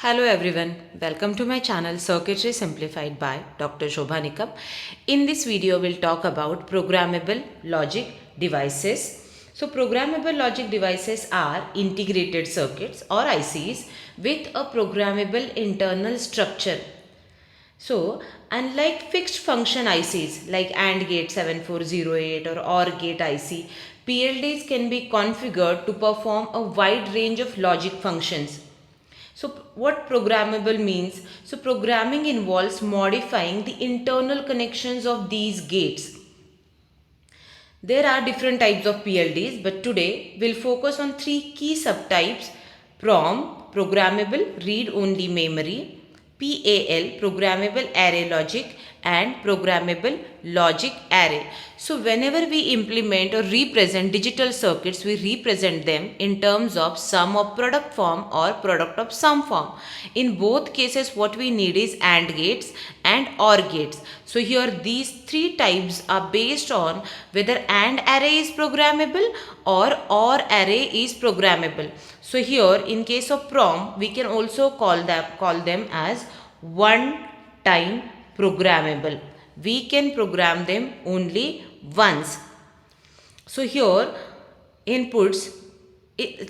Hello everyone, welcome to my channel Circuitry Simplified by Dr. Shobha Nikam. In this video, we'll talk about programmable logic devices. So programmable logic devices are integrated circuits or ICs with a programmable internal structure. So unlike fixed function ICs like AND gate 7408 or OR gate IC, PLDs can be configured to perform a wide range of logic functions. So what programmable means? So programming involves modifying the internal connections of these gates. There are different types of PLDs, but today we'll focus on three key subtypes: PROM, programmable read-only memory; PAL, programmable array logic; and programmable logic array. So whenever we implement or represent digital circuits, we represent them in terms of sum of product form or product of sum form. In both cases, what we need is AND gates and OR gates. So here these three types are based on whether AND array is programmable or OR array is programmable. So here in case of PROM, we can also call them as one time programmable. We can program them only once. So here inputs,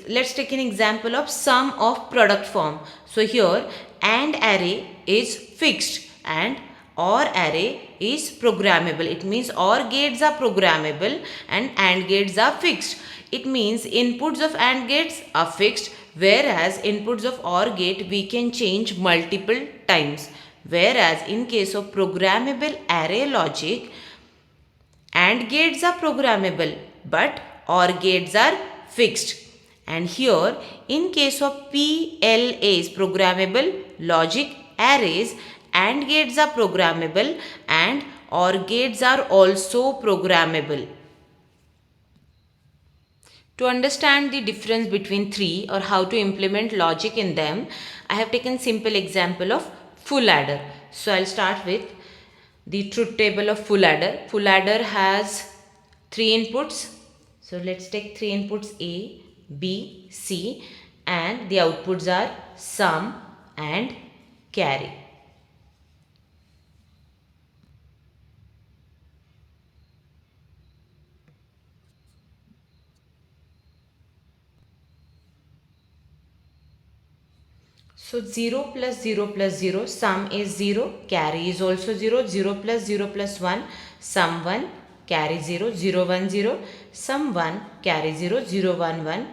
let's take an example of sum of product form. So here AND array is fixed and OR array is programmable. It means OR gates are programmable and AND gates are fixed. It means inputs of AND gates are fixed, whereas inputs of OR gate we can change multiple times. Whereas in case of programmable array logic, AND gates are programmable but OR gates are fixed. And here in case of PLAs, programmable logic arrays, AND gates are programmable and OR gates are also programmable. To understand the difference between three or how to implement logic in them, I have taken simple example of full adder. So I'll start with the truth table of full adder. Full adder has three inputs. So let's take three inputs A, B, C, and the outputs are sum and carry. So 0 plus 0 plus 0, sum is 0, carry is also 0, 0 plus 0 plus 1, sum 1, carry 0, 0 1 0, sum 1, carry 0, 0 1 1,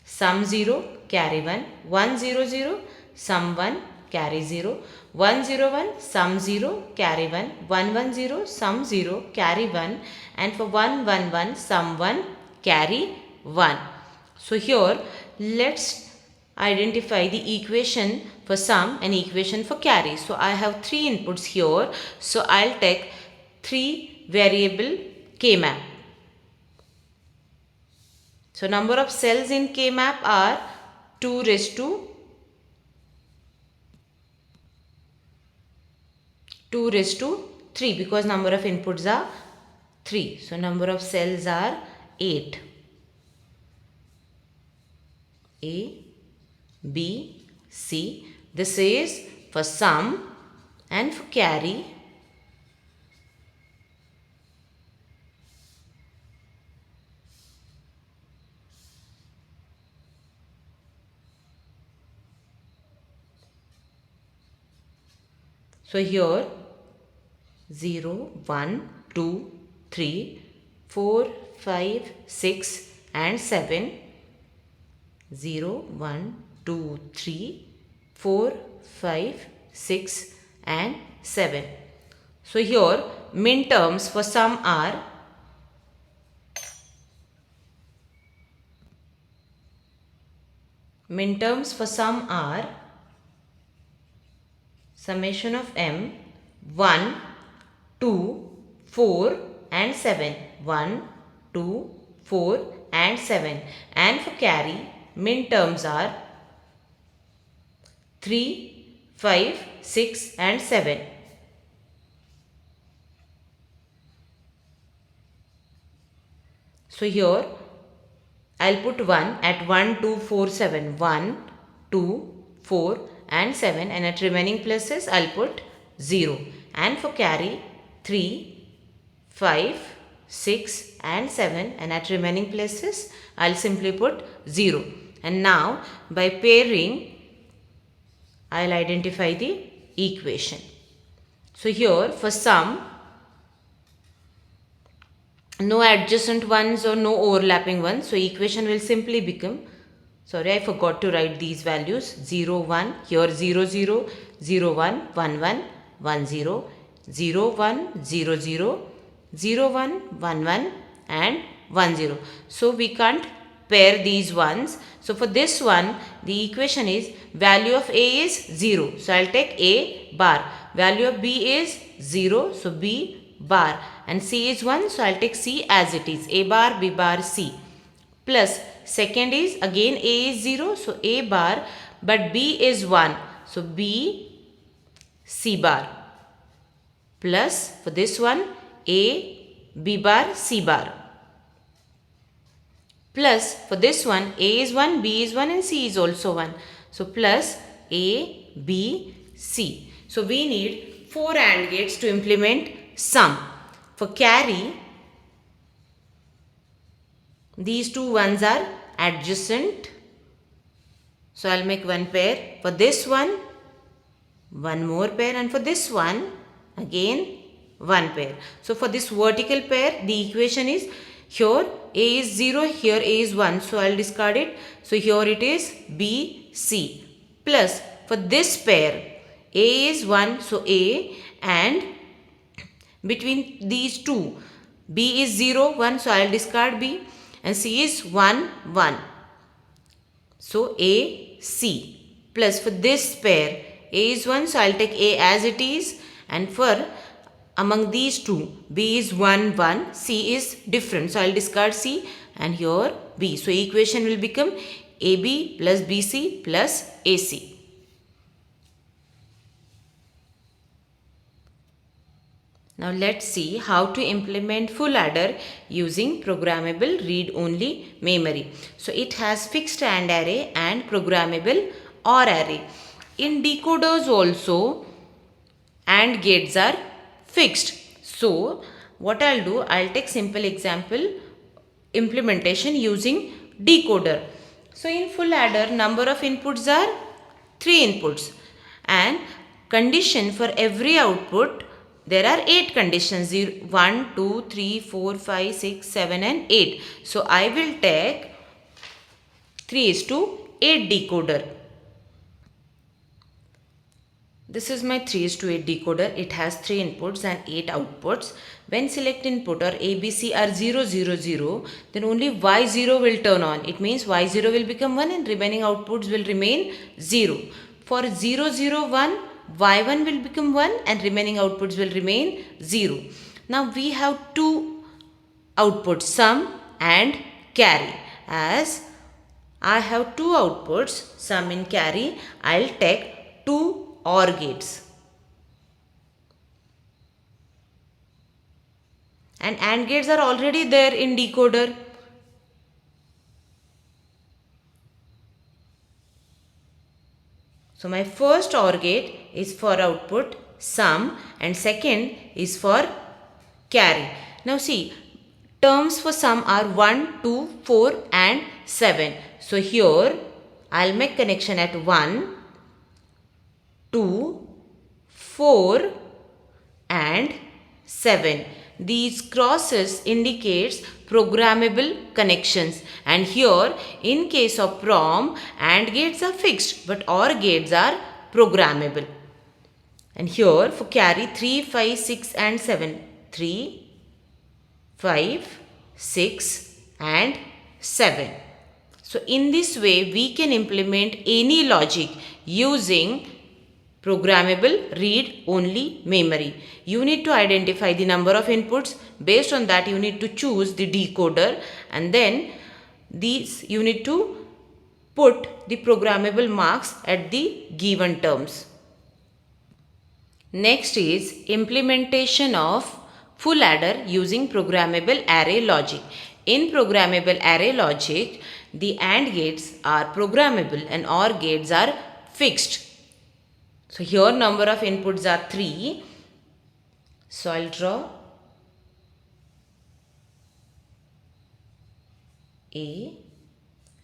sum 0, carry 1, 1 0 0, sum 1, carry 0, 1 0 1, sum 0, carry 1, 1 1 0, sum 0, carry 1, and for 1 1 1, sum 1, carry 1. So here let's identify the equation for sum and equation for carry. So I have three inputs here. So I'll take three variable K map. So number of cells in K map are 2 raised to 3 because number of inputs are 3. So number of cells are 8. A, B, C. This is for sum, and for carry so here 0, 1, 2, 3, 4, 5, 6 and 7. 0, 1, 2, 3, 4, 5, 6 and 7. So here min terms for sum are summation of m 1, 2, 4 and 7. 1, 2, 4 and 7. And for carry min terms are 3, 5, 6 and 7. So here I'll put 1 at 1, 2, 4, 7. 1, 2, 4 and 7, and at remaining places I'll put 0. And for carry 3, 5, 6 and 7, and at remaining places I'll simply put 0. And now by pairing I'll identify the equation. So here for sum, no adjacent ones or no overlapping ones, so equation will simply become, sorry I forgot to write these values, 0 1, here 0 0, 0 1 1 1 1 0, 0 1 0 0, 0 1 1 1 and 1 0. So we can't pair these ones. So for this one the equation is value of A is 0, so I'll take A bar, value of B is 0, so B bar, and C is 1, so I'll take C as it is, A bar, B bar, C, plus second is again A is 0, so A bar, but B is 1, so B, C bar, plus for this one A, B bar, C bar, plus for this one A is 1, B is 1 and C is also 1, so plus A, B, C. So we need 4 AND gates to implement sum. For carry, these two ones are adjacent, so I'll make one pair. For this one more pair, and for this one again one pair. So for this vertical pair the equation is, here A is 0, here A is 1, so I'll discard it. So here it is B, C, plus for this pair A is 1, so A, and between these two B is 0, 1, so I'll discard B, and C is 1, 1, so A, C, plus for this pair A is 1, so I'll take A as it is, and for among these two B is 1, 1, C is different, so I'll discard C and here B. So equation will become AB plus BC plus AC. Now let's see how to implement full adder using programmable read-only memory. So it has fixed AND array and programmable OR array. In decoders also AND gates are fixed. So what I'll do, I'll take simple example implementation using decoder. So in full adder number of inputs are 3 inputs, and condition for every output there are 8 conditions, 1, 2, 3, 4, 5, 6, 7 and 8. So I will take 3:8 decoder. This is my 3:8 decoder. It has 3 inputs and 8 outputs. When select input or ABC are 0, 0, 0, then only Y0 will turn on. It means Y0 will become 1 and remaining outputs will remain 0. For 0, 0, 1, Y1 will become 1 and remaining outputs will remain 0. Now we have two outputs, sum and carry. As I have two outputs, sum and carry, I'll take two OR gates. And AND gates are already there in decoder. So my first OR gate is for output sum and second is for carry. Now see, terms for sum are 1, 2, 4 and 7. So here I'll make connection at 1, 2, 4 and 7. These crosses indicates programmable connections, and here in case of PROM AND gates are fixed but OR gates are programmable. And here for carry 3, 5, 6 and 7. 3, 5, 6 and 7. So in this way we can implement any logic using programmable read-only memory. You need to identify the number of inputs. Based on that you need to choose the decoder, and then these you need to put the programmable marks at the given terms. Next is implementation of full adder using programmable array logic. In programmable array logic, the AND gates are programmable and OR gates are fixed. So here number of inputs are 3. So I'll draw A,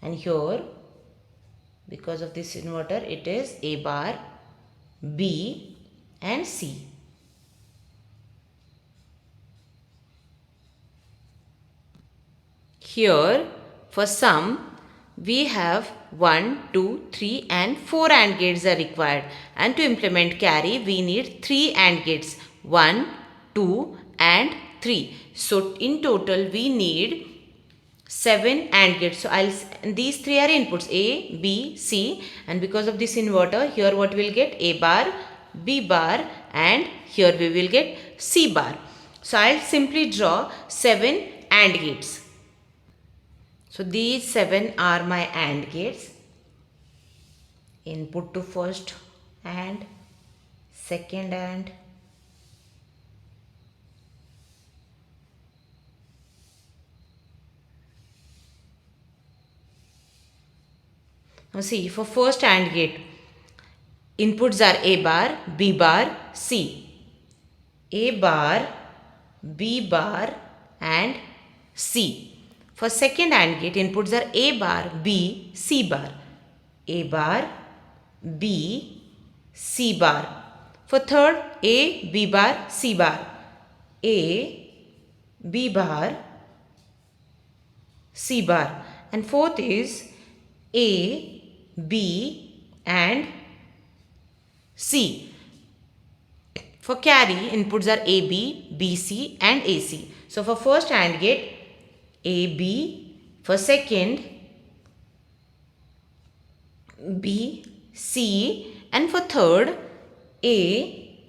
and here because of this inverter it is A bar, B and C. Here for sum we have 1, 2, 3 and 4 AND gates are required, and to implement carry we need 3 AND gates, 1, 2 and 3. So in total we need 7 AND gates. So these 3 are inputs A, B, C, and because of this inverter here what we'll get A bar, B bar and here we will get C bar. So I'll simply draw 7 AND gates. So these 7 are my AND gates. Input to first AND, second AND, now see for first AND gate inputs are A bar, B bar, C. A bar, B bar and C. For second AND gate inputs are A bar, B, C bar. A bar, B, C bar. For third A, B bar, C bar. A, B bar, C bar. And fourth is A, B and C. For carry inputs are AB, BC and AC. So for first AND gate AB, for second B, C and for third A,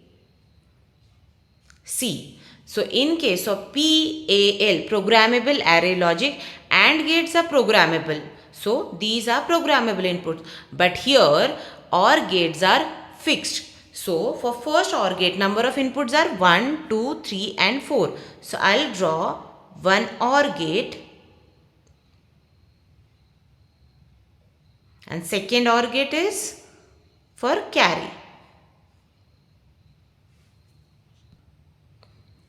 C. So in case of PAL, programmable array logic, AND gates are programmable. So these are programmable inputs. But here OR gates are fixed. So for first OR gate number of inputs are 1, 2, 3 and 4. So I'll draw one OR gate and second OR gate is for carry.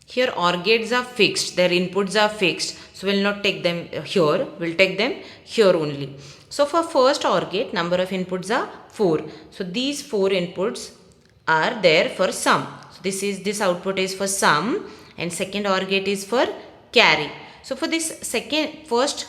Here OR gates are fixed, their inputs are fixed. So we'll not take them here, we'll take them here only. So for first OR gate number of inputs are 4. So these 4 inputs are there for sum. So this output is for sum and second OR gate is for carry. So for this first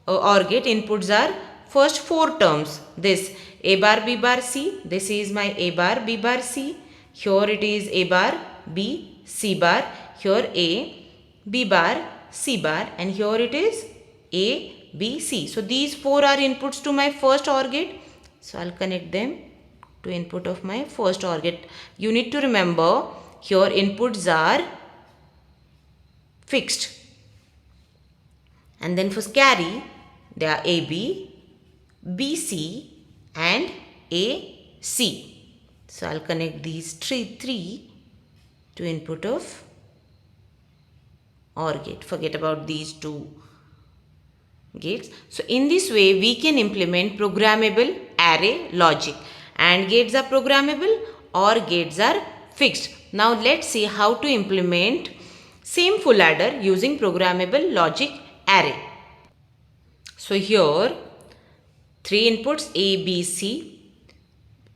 OR gate inputs are first 4 terms. This A bar, B bar, C. This is my A bar, B bar, C. Here it is A bar, B, C bar. Here A, B bar, C bar and here it is A, B, C. So these 4 are inputs to my first OR gate. So I'll connect them to input of my first OR gate. You need to remember here inputs are fixed. And then for carry they are AB, BC and AC. So I'll connect these three to input of OR gate. Forget about these 2 gates. So in this way we can implement programmable array logic. AND gates are programmable, OR gates are fixed. Now let's see how to implement same full adder using programmable logic array. So here 3 inputs A, B, C.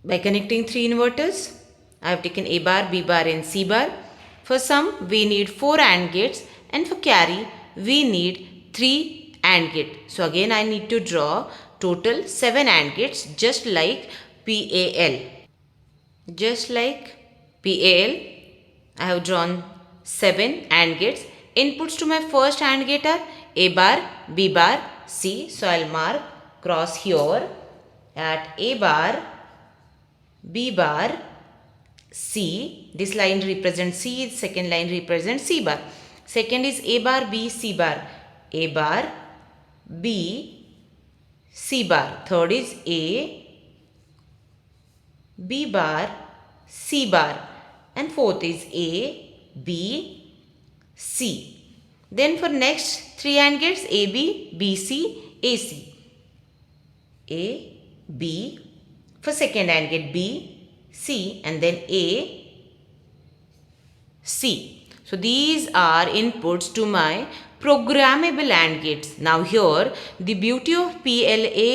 By connecting 3 inverters I have taken A bar, B bar and C bar. For sum we need 4 AND gates and for carry we need 3 AND gates. So again I need to draw total 7 AND gates just like PAL. Just like PAL I have drawn 7 AND gates. Inputs to my first AND gate are A bar, B bar, C. So I'll mark cross here at A bar, B bar, C. This line represents C, second line represents C bar. Second is A bar, B, C bar. A bar, B, C bar. Third is A, B bar, C bar. And fourth is A, B, C. Then for next 3 AND gates AB, BC, AC. A, B. For second AND gate B, C, and then A, C. So these are inputs to my programmable AND gates. Now here the beauty of PLA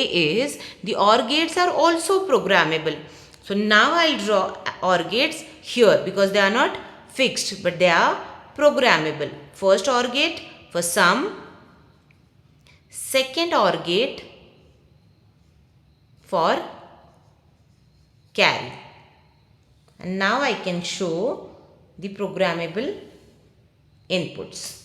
is the OR gates are also programmable. So now I'll draw OR gates here because they are not fixed but they are programmable. First OR gate for sum, second OR gate for carry. And now I can show the programmable inputs.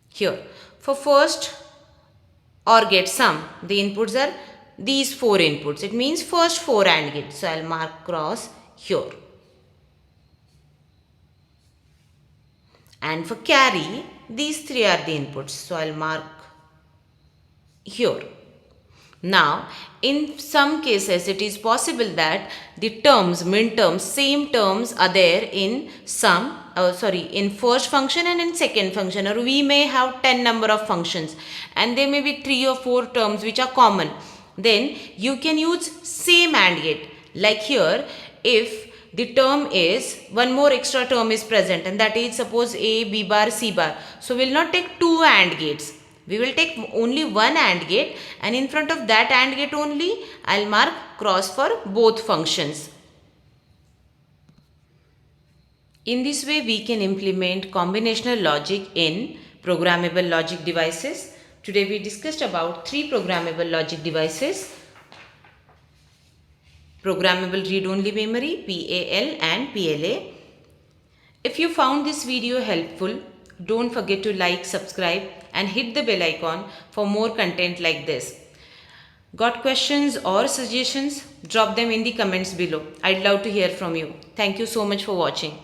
Here, for first OR gate sum, the inputs are these 4 inputs. It means first 4 AND gates. So, I will mark cross here. And for carry, these 3 are the inputs. So, I will mark here. Now, in some cases, it is possible that the terms, min terms, same terms are there in in first function and in second function, or we may have 10 number of functions and there may be 3 or 4 terms which are common. Then you can use same AND gate. Like here, if the term is, one more extra term is present and that is suppose A, B bar, C bar. So, we will not take 2 AND gates. We will take only one AND gate and in front of that AND gate only I will mark cross for both functions. In this way we can implement combinational logic in programmable logic devices. Today we discussed about 3 programmable logic devices: programmable read-only memory, PAL and PLA. If you found this video helpful, don't forget to like, subscribe and hit the bell icon for more content like this. Got questions or suggestions? Drop them in the comments below. I'd love to hear from you. Thank you so much for watching.